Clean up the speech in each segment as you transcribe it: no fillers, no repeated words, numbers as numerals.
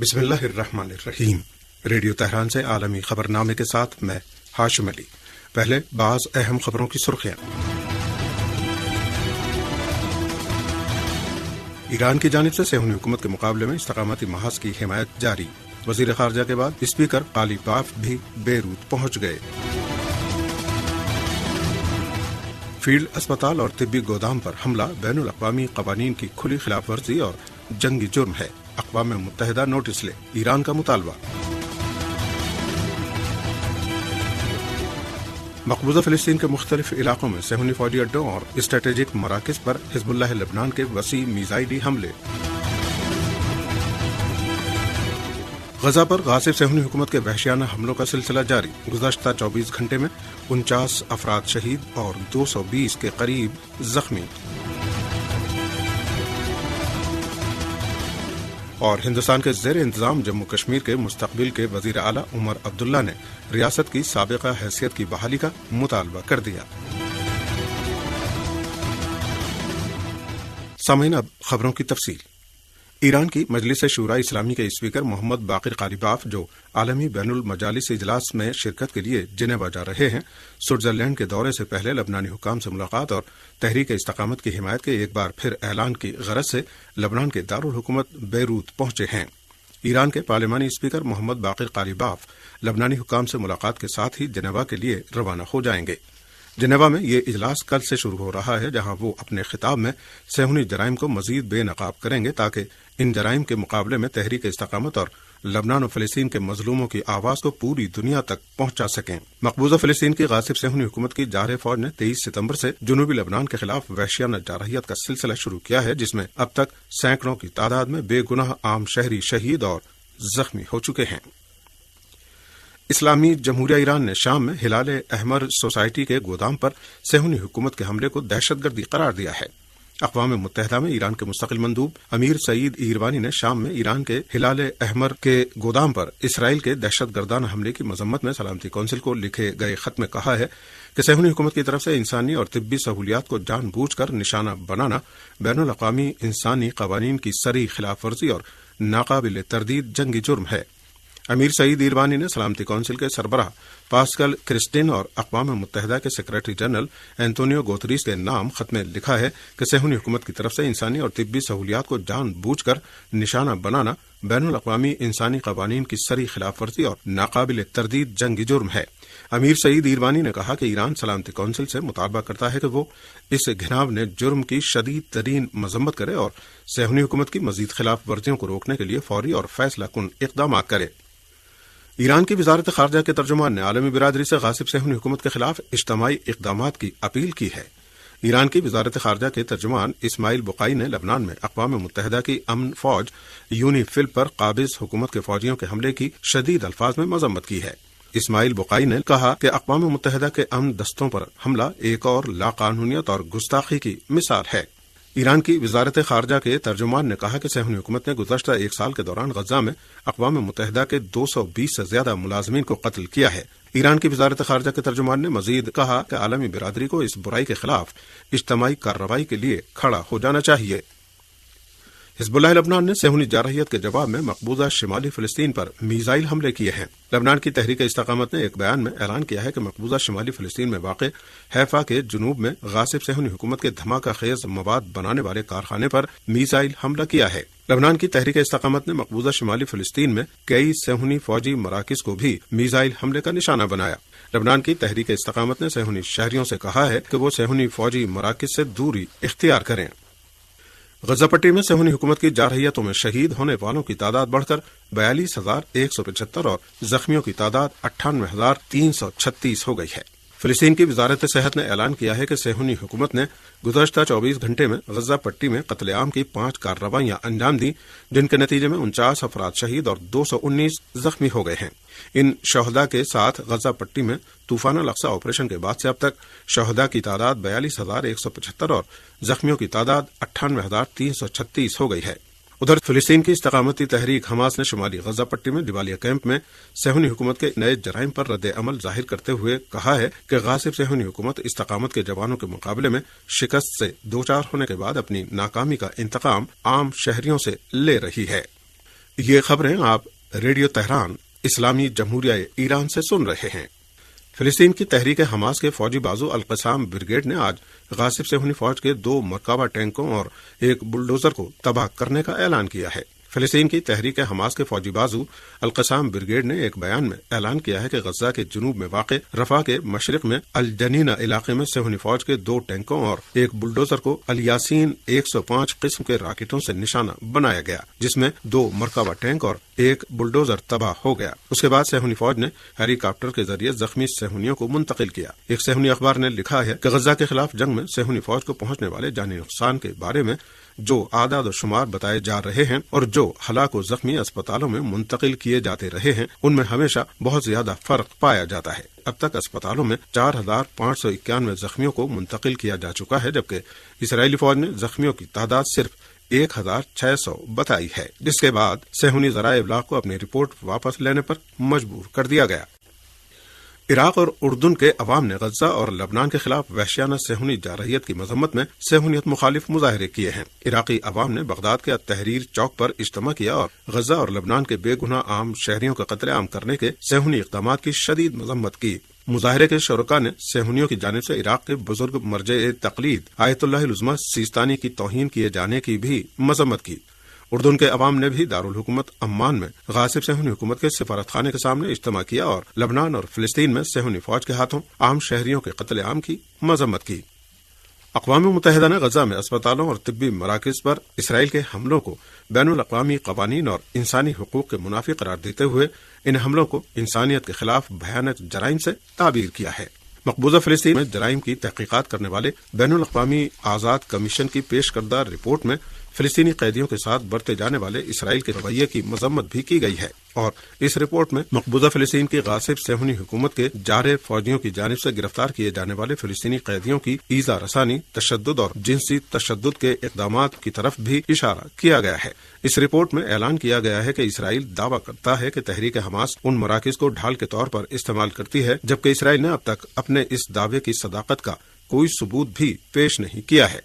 بسم اللہ الرحمن الرحیم۔ ریڈیو تہران سے عالمی خبرنامے کے ساتھ میں ہاشم علی۔ پہلے بعض اہم خبروں کی سرخیاں۔ ایران کی جانب سے صہیونی حکومت کے مقابلے میں استقامتی محاذ کی حمایت جاری۔ وزیر خارجہ کے بعد اسپیکر قالیباف بھی بیروت پہنچ گئے۔ فیلڈ اسپتال اور طبی گودام پر حملہ بین الاقوامی قوانین کی کھلی خلاف ورزی اور جنگی جرم ہے، اقوام متحدہ نوٹس لے، ایران کا مطالبہ۔ مقبوضہ فلسطین کے مختلف علاقوں میں صہیونی فوجی اڈوں اور اسٹریٹجک مراکز پر حزب اللہ لبنان کے وسیع میزائلی حملے۔ غزہ پر غاصب صہیونی حکومت کے وحشیانہ حملوں کا سلسلہ جاری۔ گزشتہ 24 گھنٹے میں 49 افراد شہید اور 220 کے قریب زخمی۔ اور ہندوستان کے زیر انتظام جموں کشمیر کے مستقبل کے وزیر اعلیٰ عمر عبداللہ نے ریاست کی سابقہ حیثیت کی بحالی کا مطالبہ کر دیا۔ سامعین، اب خبروں کی تفصیل۔ ایران کی مجلس شورائے اسلامی کے اسپیکر محمد باقر قالیباف، جو عالمی بین المجالس اجلاس میں شرکت کے لیے جنیوا جا رہے ہیں، سوئٹزرلینڈ کے دورے سے پہلے لبنانی حکام سے ملاقات اور تحریک استقامت کی حمایت کے ایک بار پھر اعلان کی غرض سے لبنان کے دارالحکومت بیروت پہنچے ہیں۔ ایران کے پارلیمانی اسپیکر محمد باقر قالیباف لبنانی حکام سے ملاقات کے ساتھ ہی جنیوا کے لیے روانہ ہو جائیں گے۔ جنیوا میں یہ اجلاس کل سے شروع ہو رہا ہے، جہاں وہ اپنے خطاب میں صہیونی جرائم کو مزید بے نقاب کریں گے تاکہ ان جرائم کے مقابلے میں تحریک استقامت اور لبنان و فلسطین کے مظلوموں کی آواز کو پوری دنیا تک پہنچا سکیں۔ مقبوضہ فلسطین کی غاصب صہیونی حکومت کی جارح فوج نے 23 ستمبر سے جنوبی لبنان کے خلاف وحشیانہ جارحیت کا سلسلہ شروع کیا ہے، جس میں اب تک سینکڑوں کی تعداد میں بے گناہ عام شہری شہید اور زخمی ہو چکے ہیں۔ اسلامی جمہوریہ ایران نے شام میں ہلال احمر سوسائٹی کے گودام پر صہیونی حکومت کے حملے کو دہشت گردی قرار دیا ہے۔ اقوام متحدہ میں ایران کے مستقل مندوب امیر سعید ایروانی نے شام میں ایران کے ہلال احمر کے گودام پر اسرائیل کے دہشت گردانہ حملے کی مذمت میں سلامتی کونسل کو لکھے گئے خط میں کہا ہے کہ صہیونی حکومت کی طرف سے انسانی اور طبی سہولیات کو جان بوجھ کر نشانہ بنانا بین الاقوامی انسانی قوانین کی صریح خلاف ورزی اور ناقابل تردید جنگی جرم ہے۔ امیر سعید ایروانی نے سلامتی کونسل کے سربراہ پاسکل کرسٹن اور اقوام متحدہ کے سیکریٹری جنرل اینٹونیو گوتریس کے نام خط میں لکھا ہے کہ صہیونی حکومت کی طرف سے انسانی اور طبی سہولیات کو جان بوجھ کر نشانہ بنانا بین الاقوامی انسانی قوانین کی صریح خلاف ورزی اور ناقابل تردید جنگی جرم ہے۔ امیر سعید ایروانی نے کہا کہ ایران سلامتی کونسل سے مطالبہ کرتا ہے کہ وہ اس گھناونے جرم کی شدید ترین مذمت کرے اور صہیونی حکومت کی مزید خلاف ورزیوں کو روکنے کے لیے فوری اور فیصلہ کن اقدامات کرے۔ ایران کی وزارت خارجہ کے ترجمان نے عالمی برادری سے غاصب صہیونی حکومت کے خلاف اجتماعی اقدامات کی اپیل کی ہے۔ ایران کی وزارت خارجہ کے ترجمان اسماعیل بقائی نے لبنان میں اقوام متحدہ کی امن فوج یونیفل پر قابض حکومت کے فوجیوں کے حملے کی شدید الفاظ میں مذمت کی ہے۔ اسماعیل بقائی نے کہا کہ اقوام متحدہ کے امن دستوں پر حملہ ایک اور لاقانونیت اور گستاخی کی مثال ہے۔ ایران کی وزارت خارجہ کے ترجمان نے کہا کہ صہیونی حکومت نے گزشتہ ایک سال کے دوران غزہ میں اقوام متحدہ کے 220 سے زیادہ ملازمین کو قتل کیا ہے۔ ایران کی وزارت خارجہ کے ترجمان نے مزید کہا کہ عالمی برادری کو اس برائی کے خلاف اجتماعی کارروائی کے لیے کھڑا ہو جانا چاہیے۔ حزب اللہ لبنان نے صہیونی جارحیت کے جواب میں مقبوضہ شمالی فلسطین پر میزائل حملے کیے ہیں۔ لبنان کی تحریک استقامت نے ایک بیان میں اعلان کیا ہے کہ مقبوضہ شمالی فلسطین میں واقع حیفا کے جنوب میں غاصب صہیونی حکومت کے دھماکہ خیز مواد بنانے والے کارخانے پر میزائل حملہ کیا ہے۔ لبنان کی تحریک استقامت نے مقبوضہ شمالی فلسطین میں کئی صہیونی فوجی مراکز کو بھی میزائل حملے کا نشانہ بنایا۔ لبنان کی تحریک استقامت نے صہیونی شہریوں سے کہا ہے کہ وہ صہیونی فوجی مراکز سے دوری اختیار کریں۔ غزہ پٹی میں صہیونی حکومت کی جارحیتوں میں شہید ہونے والوں کی تعداد بڑھ کر 42,175 اور زخمیوں کی تعداد 98,336 ہو گئی ہے۔ فلسطین کی وزارت صحت نے اعلان کیا ہے کہ صہیونی حکومت نے گزشتہ 24 گھنٹے میں غزہ پٹی میں قتل عام کی 5 کارروائیاں انجام دیں، جن کے نتیجے میں 49 افراد شہید اور 219 زخمی ہو گئے ہیں۔ ان شہداء کے ساتھ غزہ پٹی میں طوفان الاقصی آپریشن کے بعد سے اب تک شہداء کی تعداد 42,175 اور زخمیوں کی تعداد 98,336 ہو گئی ہے۔ ادھر فلسطین کی استقامتی تحریک حماس نے شمالی غزہ پٹی میں جبالیہ کیمپ میں صہیونی حکومت کے نئے جرائم پر رد عمل ظاہر کرتے ہوئے کہا ہے کہ غاصب صہیونی حکومت استقامت کے جوانوں کے مقابلے میں شکست سے دوچار ہونے کے بعد اپنی ناکامی کا انتقام عام شہریوں سے لے رہی ہے۔ یہ خبریں آپ ریڈیو تہران اسلامی جمہوریہ ایران سے سن رہے ہیں۔ فلسطین کی تحریک حماس کے فوجی بازو القسام بریگیڈ نے آج غاصب صہیونی فوج کے 2 مرکبہ ٹینکوں اور ایک بلڈوزر کو تباہ کرنے کا اعلان کیا ہے۔ فلسطین کی تحریک حماس کے فوجی بازو القسام بریگیڈ نے ایک بیان میں اعلان کیا ہے کہ غزہ کے جنوب میں واقع رفح کے مشرق میں الجنینہ علاقے میں صہیونی فوج کے 2 ٹینکوں اور ایک بلڈوزر کو الیاسین 105 قسم کے راکٹوں سے نشانہ بنایا گیا، جس میں 2 مرکبہ ٹینک اور ایک بلڈوزر تباہ ہو گیا۔ اس کے بعد صہیونی فوج نے ہیلی کاپٹر کے ذریعے زخمی صہیونیوں کو منتقل کیا۔ ایک صہیونی اخبار نے لکھا ہے کہ غزہ کے خلاف جنگ میں صہیونی فوج کو پہنچنے والے جانی نقصان کے بارے میں جو اعداد و شمار بتائے جا رہے ہیں اور جو ہلاک و زخمی اسپتالوں میں منتقل کیے جاتے رہے ہیں، ان میں ہمیشہ بہت زیادہ فرق پایا جاتا ہے۔ اب تک اسپتالوں میں 4591 زخمیوں کو منتقل کیا جا چکا ہے، جبکہ اسرائیلی فوج نے زخمیوں کی تعداد صرف 1600 بتائی ہے، جس کے بعد صہیونی ذرائع ابلاغ کو اپنی رپورٹ واپس لینے پر مجبور کر دیا گیا۔ عراق اور اردن کے عوام نے غزہ اور لبنان کے خلاف وحشیانہ صہیونی جارحیت کی مذمت میں صہیونیت مخالف مظاہرے کیے ہیں۔ عراقی عوام نے بغداد کے تحریر چوک پر اجتماع کیا اور غزہ اور لبنان کے بے گناہ عام شہریوں کا قتل عام کرنے کے صہیونی اقدامات کی شدید مذمت کی۔ مظاہرے کے شرکاء نے صہیونیوں کی جانب سے عراق کے بزرگ مرجع تقلید آیت اللہ العظمہ سیستانی کی توہین کیے جانے کی بھی مذمت کی۔ اردن کے عوام نے بھی دارالحکومت عمان میں غاصب صہیونی حکومت کے سفارت خانے کے سامنے اجتماع کیا اور لبنان اور فلسطین میں صہیونی فوج کے ہاتھوں عام شہریوں کے قتل عام کی مذمت کی۔ اقوام متحدہ نے غزہ میں اسپتالوں اور طبی مراکز پر اسرائیل کے حملوں کو بین الاقوامی قوانین اور انسانی حقوق کے منافی قرار دیتے ہوئے ان حملوں کو انسانیت کے خلاف بھیانک جرائم سے تعبیر کیا ہے۔ مقبوضہ فلسطین میں جرائم کی تحقیقات کرنے والے بین الاقوامی آزاد کمیشن کی پیش کردہ رپورٹ میں فلسطینی قیدیوں کے ساتھ برتے جانے والے اسرائیل کے رویے کی مذمت بھی کی گئی ہے، اور اس رپورٹ میں مقبوضہ فلسطین کی غاصب صہیونی حکومت کے جارح فوجیوں کی جانب سے گرفتار کیے جانے والے فلسطینی قیدیوں کی ایذا رسانی، تشدد اور جنسی تشدد کے اقدامات کی طرف بھی اشارہ کیا گیا ہے۔ اس رپورٹ میں اعلان کیا گیا ہے کہ اسرائیل دعویٰ کرتا ہے کہ تحریک حماس ان مراکز کو ڈھال کے طور پر استعمال کرتی ہے، جبکہ اسرائیل نے اب تک اپنے اس دعوے کی صداقت کا کوئی ثبوت بھی پیش نہیں کیا ہے۔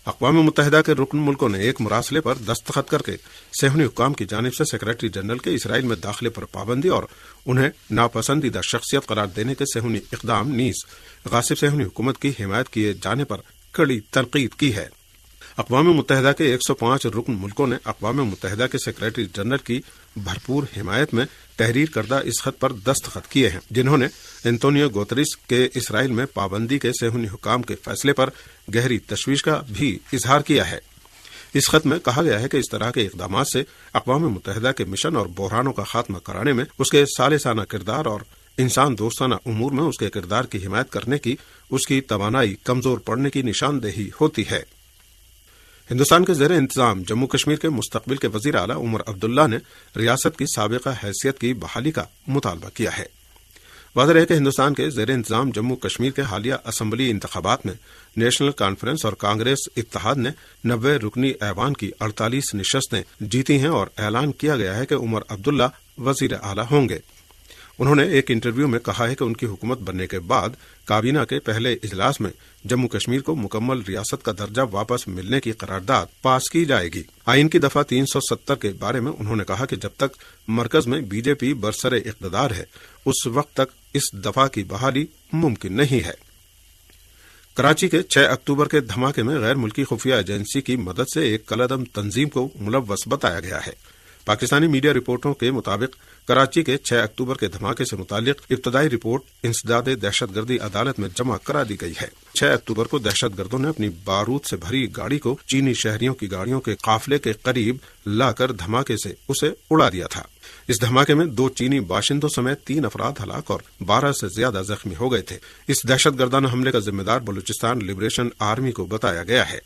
اقوام متحدہ کے رکن ملکوں نے ایک مراسلے پر دستخط کر کے صہیونی حکام کی جانب سے سیکریٹری جنرل کے اسرائیل میں داخلے پر پابندی اور انہیں ناپسندیدہ شخصیت قرار دینے کے صہیونی اقدام نیز غاصب صہیونی حکومت کی حمایت کیے جانے پر کڑی تنقید کی ہے۔ اقوام متحدہ کے 105 رکن ملکوں نے اقوام متحدہ کے سیکریٹری جنرل کی بھرپور حمایت میں تحریر کردہ اس خط پر دستخط کیے ہیں، جنہوں نے انتونیو گوتریس کے اسرائیل میں پابندی کے صہیونی حکام کے فیصلے پر گہری تشویش کا بھی اظہار کیا ہے۔ اس خط میں کہا گیا ہے کہ اس طرح کے اقدامات سے اقوام متحدہ کے مشن اور بحرانوں کا خاتمہ کرانے میں اس کے ثالثانہ کردار اور انسان دوستانہ امور میں اس کے کردار کی حمایت کرنے کی اس کی توانائی کمزور پڑنے کی نشاندہی ہوتی ہے۔ ہندوستان کے زیر انتظام جموں کشمیر کے مستقبل کے وزیر اعلیٰ عمر عبداللہ نے ریاست کی سابقہ حیثیت کی بحالی کا مطالبہ کیا ہے۔ واضح ہے کہ ہندوستان کے زیر انتظام جموں کشمیر کے حالیہ اسمبلی انتخابات میں نیشنل کانفرنس اور کانگریس اتحاد نے 90 رکنی ایوان کی 48 نشستیں جیتی ہیں اور اعلان کیا گیا ہے کہ عمر عبداللہ وزیر اعلیٰ ہوں گے۔ انہوں نے ایک انٹرویو میں کہا ہے کہ ان کی حکومت بننے کے بعد کابینہ کے پہلے اجلاس میں جموں کشمیر کو مکمل ریاست کا درجہ واپس ملنے کی قرارداد پاس کی جائے گی۔ آئین کی دفعہ 370 کے بارے میں انہوں نے کہا کہ جب تک مرکز میں بی جے پی برسر اقتدار ہے، اس وقت تک اس دفعہ کی بحالی ممکن نہیں ہے۔ کراچی کے 6 اکتوبر کے دھماکے میں غیر ملکی خفیہ ایجنسی کی مدد سے ایک کالعدم تنظیم کو ملوث بتایا گیا ہے۔ پاکستانی میڈیا رپورٹوں کے مطابق کراچی کے 6 اکتوبر کے دھماکے سے متعلق ابتدائی رپورٹ انسداد دہشت گردی عدالت میں جمع کرا دی گئی ہے۔ 6 اکتوبر کو دہشت گردوں نے اپنی بارود سے بھری گاڑی کو چینی شہریوں کی گاڑیوں کے قافلے کے قریب لا کر دھماکے سے اسے اڑا دیا تھا۔ اس دھماکے میں 2 چینی باشندوں سمیت 3 افراد ہلاک اور 12 سے زیادہ زخمی ہو گئے تھے۔ اس دہشت گردانہ حملے کا ذمہ دار بلوچستان لبریشن آرمی کو بتایا گیا ہے۔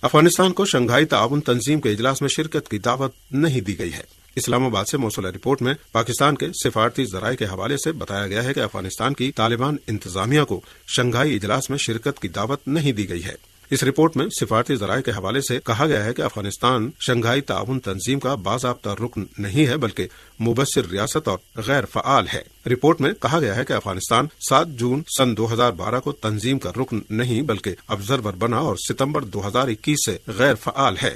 افغانستان کو شنگھائی تعاون تنظیم کے اجلاس میں شرکت کی دعوت نہیں دی گئی ہے۔ اسلام آباد سے موصولہ رپورٹ میں پاکستان کے سفارتی ذرائع کے حوالے سے بتایا گیا ہے کہ افغانستان کی طالبان انتظامیہ کو شنگھائی اجلاس میں شرکت کی دعوت نہیں دی گئی ہے۔ اس رپورٹ میں سفارتی ذرائع کے حوالے سے کہا گیا ہے کہ افغانستان شنگھائی تعاون تنظیم کا باضابطہ رکن نہیں ہے بلکہ مبصر ریاست اور غیر فعال ہے۔ رپورٹ میں کہا گیا ہے کہ افغانستان 7 جون سن 2012 کو تنظیم کا رکن نہیں بلکہ آبزرور بنا اور ستمبر 2021 سے غیر فعال ہے۔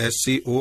SCO